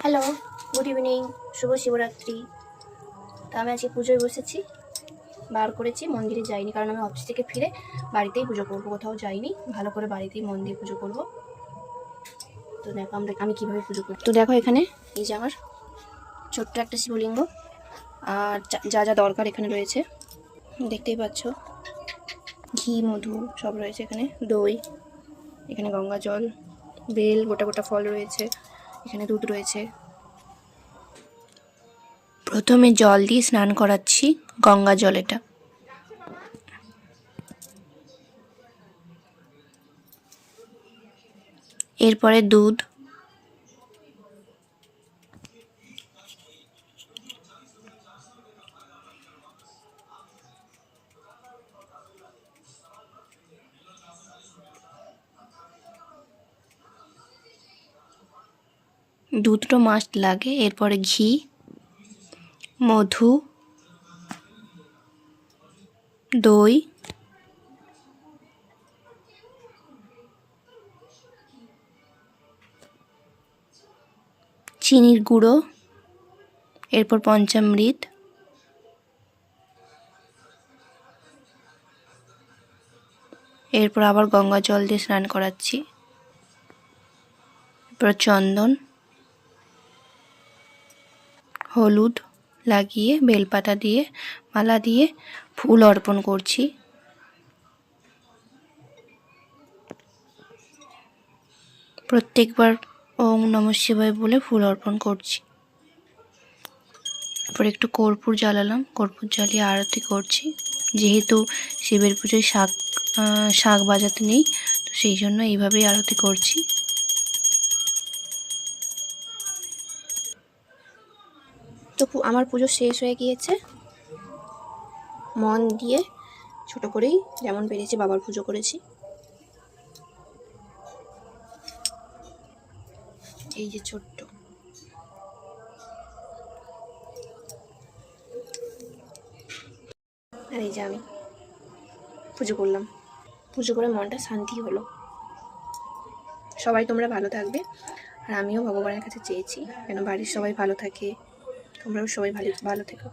Hello, good evening, শুভ শিবরাত্রি। তো আমি আজকে পুজোয় বসেছি, বার করেছি, মন্দিরে যাইনি কারণ আমি অফিস থেকে ফিরে বাড়িতেই পুজো করবো, কোথাও যাইনি। ভালো করে বাড়িতেই মন দিয়ে পুজো করবো। তো দেখো আমি কীভাবে পুজো করি। তো দেখো এখানে এই যে আমার ছোট্ট একটা শিবলিঙ্গ, আর যা যা দরকার এখানে রয়েছে দেখতেই পাচ্ছ। ঘি, মধু সব রয়েছে এখানে, দই, এখানে গঙ্গা জল, বেল, গোটা গোটা ফল রয়েছে, এখানে দুধ রয়েছে। প্রথমে জল দিয়ে স্নান করাচ্ছি, গঙ্গা জল এটা। এরপরে দুধ, দুধটা মাস্ট লাগে। এরপরে ঘি, মধু, দই, চিনির গুঁড়ো, এরপর পঞ্চামৃত, এরপর আবার গঙ্গা জল দিয়ে স্নান করাচ্ছি। এরপর চন্দন, হলুদ লাগিয়ে, বেলপাতা দিয়ে, মালা দিয়ে ফুল অর্পণ করছি। প্রত্যেকবার ওম নমঃ শিবায় বলে ফুল অর্পণ করছি। এরপর একটু কর্পূর জ্বালালাম, কর্পূর জ্বালিয়ে আরতি করছি। যেহেতু শিবের পুজোয় শাঁখ বাজাতে নেই, তো সেই জন্য এইভাবেই আরতি করছি। তো আমার পুজো শেষ হয়ে গিয়েছে। মন দিয়ে ছোট করেই যেমন পেরেছি বাবার পুজো করেছি। এই যে ছোট্ট, আর এই যে আমি পুজো করলাম। পুজো করে মনটা শান্তি হলো। সবাই তোমরা ভালো থাকবে, আর আমিও ভগবানের কাছে চেয়েছি যেন বাড়ির সবাই ভালো থাকে, তোমরাও সবাই ভালো থেকো।